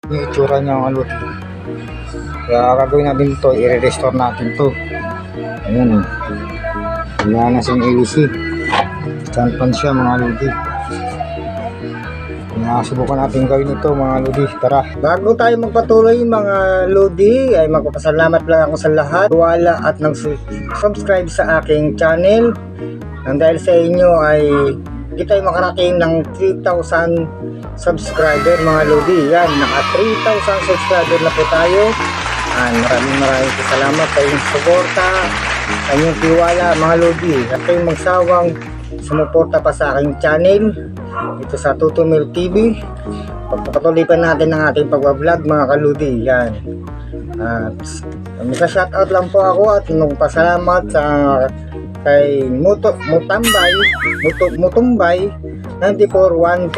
yung itsura niya mga lodi. Kaya gagawin natin ito, i-restore natin to. Ayan o. Wala na siyang AC. Stand fan siya mga lodi. Kaya subukan natin gawin ito mga lodi. Tara. Bago tayo magpatuloy mga lodi, ay magpapasalamat lang ako sa lahat. Wala at nag-subscribe sa aking channel. Nang dahil sa inyo ay hindi tayo makarating ng 3,000 subscriber mga lodi. Yan, naka 3,000 subscriber na po tayo. Maraming salamat sa inyong suporta, sa inyong tiwala mga lodi, at kayong magsawang sumuporta pa sa aking channel dito sa Tutumil TV. Pagpapatuloy pa natin ang ating pagbablog mga kaludi. Yan, may shoutout lang po ako at nagpasalamat sa kay Mutumbay 9414.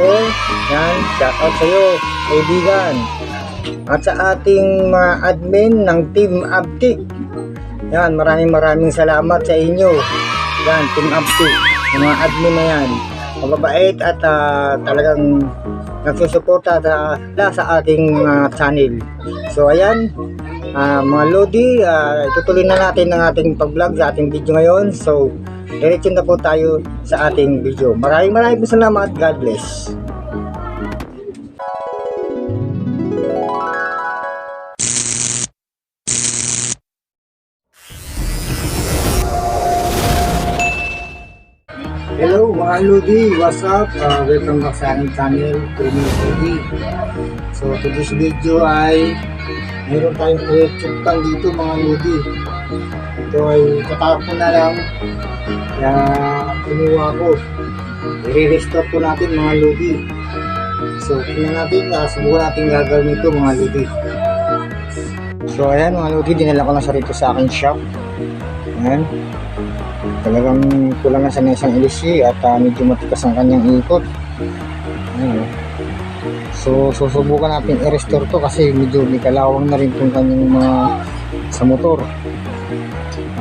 Yan, shoutout sa iyo kaibigan. At sa ating mga admin ng Team Abtik, yan, maraming salamat sa inyo. Yan, Team Abtik, yung mga admin na yan, mababait at talagang nagsusuporta sa aking channel. So ayan, mga lodi, itutuloy na natin ang ating pag-vlog sa ating video ngayon. So diretso na po tayo sa ating video. Maraming salamat. God bless. Hello mga lodi, what's up? Welcome back sa aking channel, Tutumil TV. So today's video ay mayroon tayong electric dito mga lodi. Ito ay katapon na lang, kaya kinuha ko. I-restore po natin mga lodi. So tingnan natin, subukan natin gagawin ito mga lodi. So ayan mga lodi, dinala ko na sa rito sa aking shop. Ayan, talagang kulang na sa isang LC at medyo matikas ang kanyang ikot. Ayan. So susubukan natin i-restore to kasi medyo may kalawang na rin itong kanyang mga sa motor.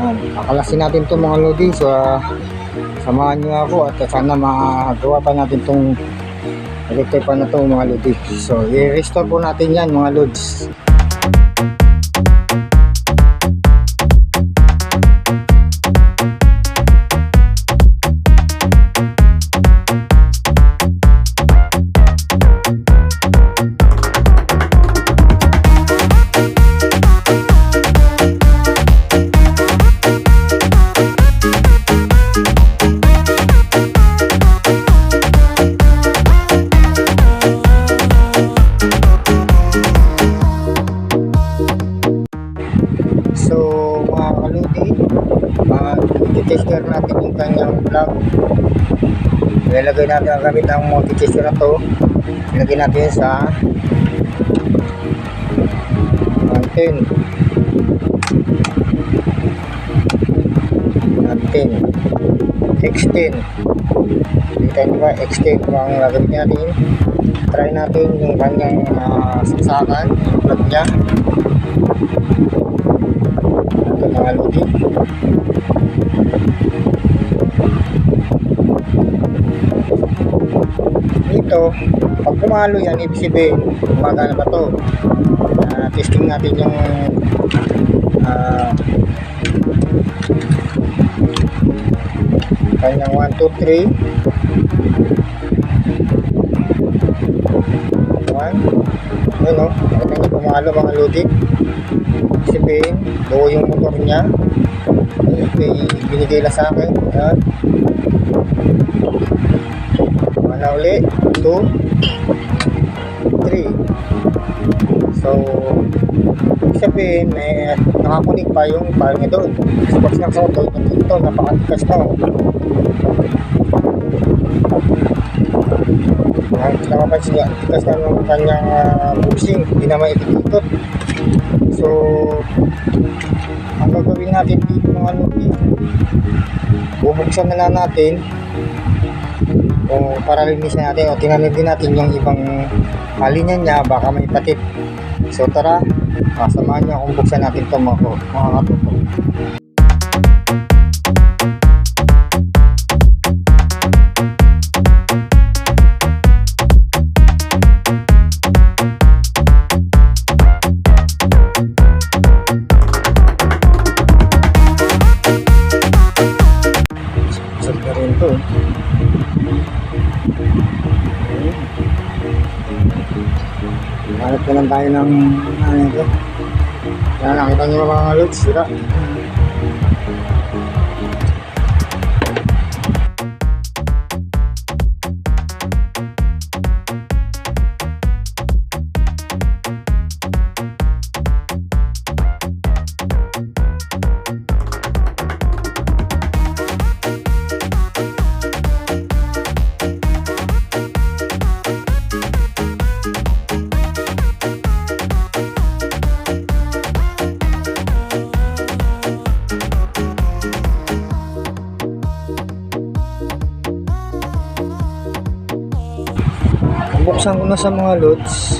Ayan. Akalasin natin to mga lodi. So samahan nyo ako at sana magawa pa natin itong electric pa na to mga lodi. So i-restore po natin yan mga lods. Multi-tester natin yung kanyang plug. Ilalagay natin ang gamit ang multi-tester na to. Ilagay natin sa 110 X10. Kita nyo ba? X10 ang gagawin natin. Try natin yung kanyang saksakan, plug nya. Ito mga lodi. Ito, pag pumalo yan, ibig sabihin gumagana ba to. Testing natin yung kanyang 1, 2, 3 1. Ayun o, nakita nyo pumalo mga lodi. Ibig sabihin buo yung motor nya. Binigay lang sa akin. Ayan, na uli 2, 3. So sabihin nakakunik pa yung parang ito. So pag sinaksa ko ito napakatikas na. Nakapansin niya, tikas na ng kanyang busing, hindi naman itikot. So ang gagawin natin dito mga lodi, bubuksan na lang natin o para linisin natin o tingnan din natin yung ibang linya niya, baka may patit. So tara, samahan niyo kung buksan natin ito mga katuto. to. Hanap na lang tayo ng ano ito. Yan, nakita nyo mga lods, sira. Buksan ko na sa mga loads.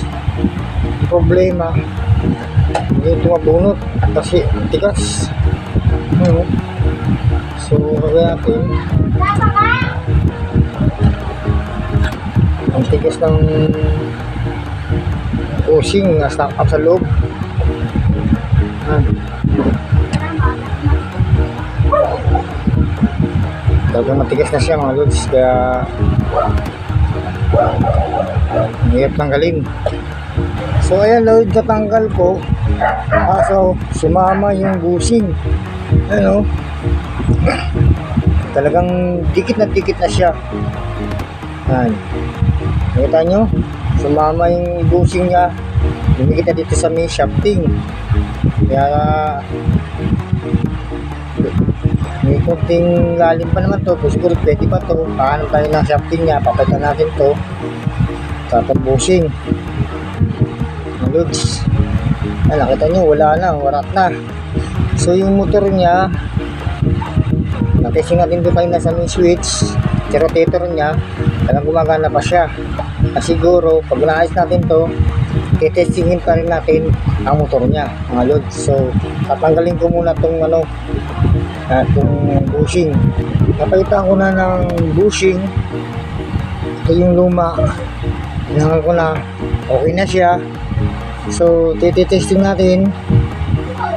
Problema, hindi ito mabunot kasi tigas. So kaya natin ang tigas ng bushing na stock up sa loob. Talagang matigas na siya mga loads, kaya hirap tanggalin. So ayan load, natanggal ko, kaso sumama yung bushing. Ano, talagang dikit na siya. Ayan, nakita nyo, sumama yung bushing niya, lumikit na dito sa may shafting. Kaya may kunting lalim pa naman to, siguro pwede pa to. Paano tayo ng shafting niya, papalitan natin to, tapos bushing. Loads, ay nakita nyo, wala na, warat na. So yung motor niya, natesting natin doon kayo na sa main switch, rotator niya, talagang gumagana pa siya. Siguro pag naayos natin to, titestingin pa rin natin ang motor niya mga loads. So tatanggalin ko muna tong ano, itong bushing. Napalitan ko na ng bushing. Ito yung luma, hinangal ko na, okay na siya. So titesting natin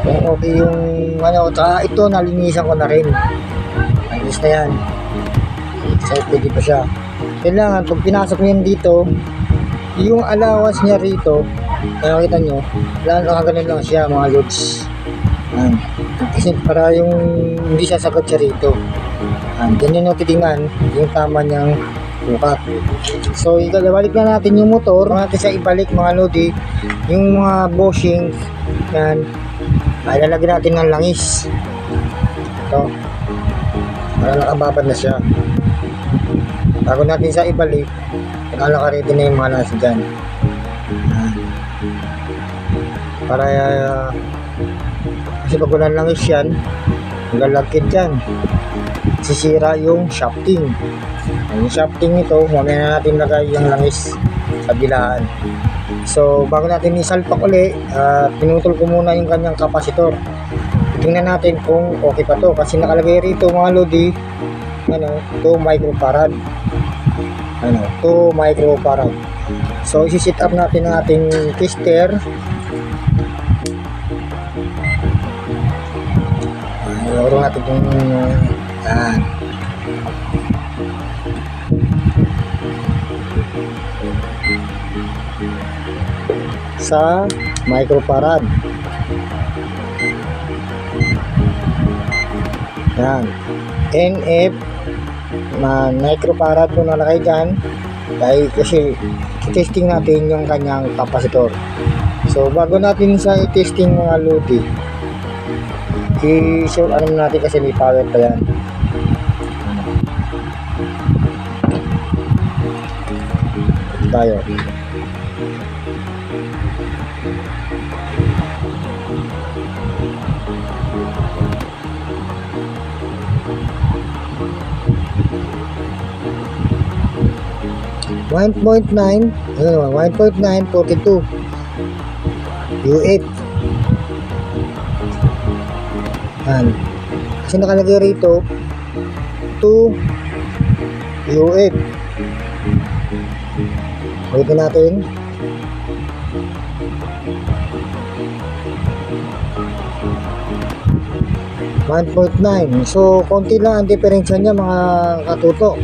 kung okay yung ano. Tsaka ito nalinisan ko na rin, ayos na yan. So pwede pa siya. Kailangan pag pinasok nyo yan dito, yung allowance niya rito, nakikita nyo, nakaganon lang siya mga loads. Kasi para yung hindi siya sagot siya rito. Ganyan yung titingnan yung tama niyang bukat. So ibalik na natin yung motor, natin siya ibalik mga lodi. Yung mga bushing yan, ay lalagyan natin ng langis ito para nakababad na siya. Bago natin siya ibalik, nakakaredy na yung mga langis dyan para kasi pag walang langis yan, lalagkit dyan, sisira yung shafting. Yung shafting nito, mamaya na natin lagay yung langis sa bilaan. So bago natin isalpak uli, pinutol ko muna yung kanyang kapasitor. Tingnan natin kung okay pa to, kasi nakalagay rito mga lodi, ano, 2 microfarad. Ano, 2 microfarad. So isi-set up natin ang ating tester. Laro natin yung yan. Sa microfarad. Yan. NF na microfarad po nalagay dyan. Dahil kasi testing natin yung kanyang kapasitor. So bago natin sa testing mga lodi, i-sure ano natin kasi may power pa yan. Tayo. (1.9) ano naman, 1.942 U8. Kasi nakalagay rito 2 U8. Ulitin natin. 1.9. So, konti lang ang diferensya niya mga katuto.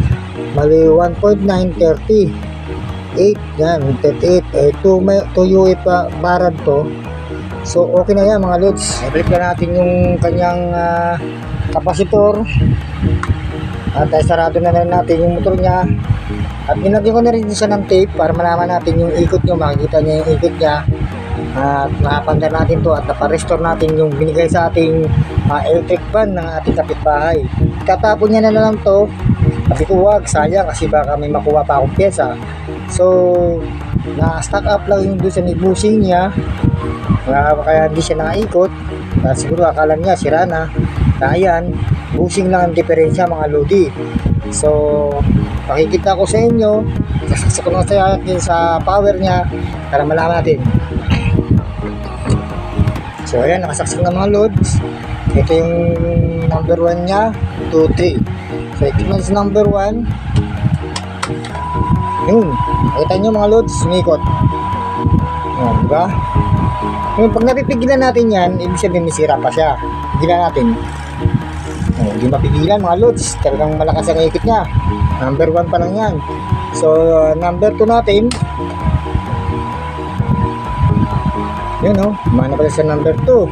Mali 1.930. 8 yan, 38. 2 UA pa barad to. So, okay na yan mga lods. I-break na natin yung kanyang kapasitor. At sarado na rin natin yung motor niya. At ginagyan ko na rin siya ng tape para malaman natin yung ikot nyo. Makikita niya yung ikot niya. At nakapandar natin to at naparestore natin yung binigay sa ating electric fan ng ating kapitbahay. Katapon niya na lang to. Sabi ko wag, sayang kasi baka may makuha pa akong pyesa. So, na-stack up lang yung doon sa may bushing niya. Kaya hindi siya nakaikot. Siguro akala niya sira na. Kaya yan, bushing lang ang diferensya mga lodi. So, pakikita ko sa inyo. Sasaksak ko lang sa atin sa power niya para malaman natin. So ayan, nakasaksak na mga loads. Ito yung number 1 nya, 2, 3. So ito na sa number 1. Yun, nakita nyo mga loads, sumikot. Ayan, diba? Yung pag napipigilan natin yan, ibig sabihin may sira pa siya. Pigilan natin. Ayan, hindi mapigilan mga loads. Talagang malakas ang ikot nya. Number 1 pa lang yan. So number 2 natin. Yun o, mana pala sa number 2.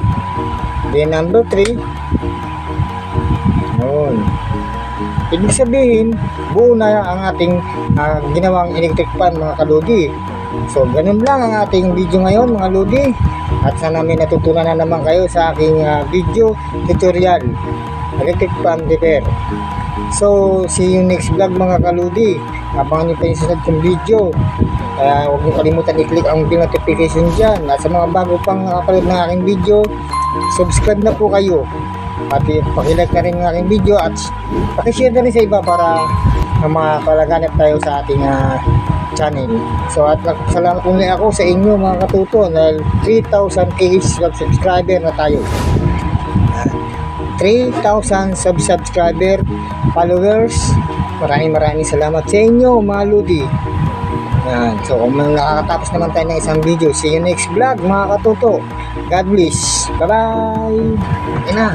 Then number 3. Yun. Ibig sabihin, buo na ang ating ginawang electric fan mga kalodi. So ganun lang ang ating video ngayon mga lodi. At sana may natutunan na naman kayo sa aking video tutorial electric fan repair. So see you next vlog mga kalodi. Abangan nyo pa yung susunod kong video. Kaya huwag niyo kalimutan i-click ang bell notification dyan. At sa mga bago pang nakapanood ng aking video, subscribe na po kayo. At pakilike na rin ng aking video at pakishare na rin sa iba para makapalaganap tayo sa ating channel. So at salamat ulit ako sa inyo mga katuto dahil 3,000 subscriber na tayo. 3,000 subscriber followers. Maraming salamat sa inyo mga lodi. Yan. So kung nakakatapos naman tayo ng isang video, see you next vlog mga katuto. God bless. Bye bye. Yan na.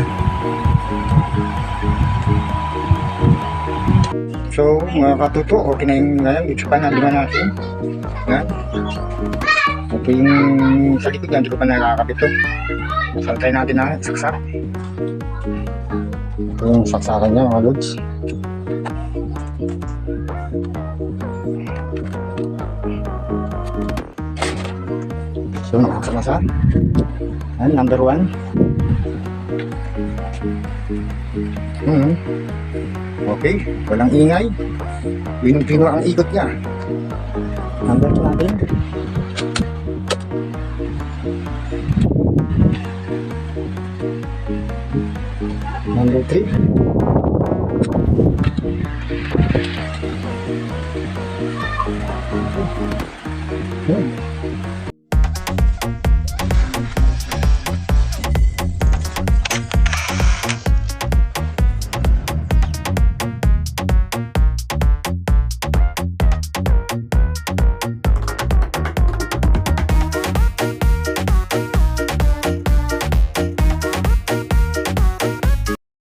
So mga katuto, okay na yung ito pa na lima natin. Yan. Ito yung sa likod yan, hindi ko pa nakakapit ito. Santay natin na saksak. Ito yung saksakan niya mga lods. So nakakasama yan, number 1. Okay, walang ingay. Pinong-pino ang ikot niya. Number 2 natin. Number 3.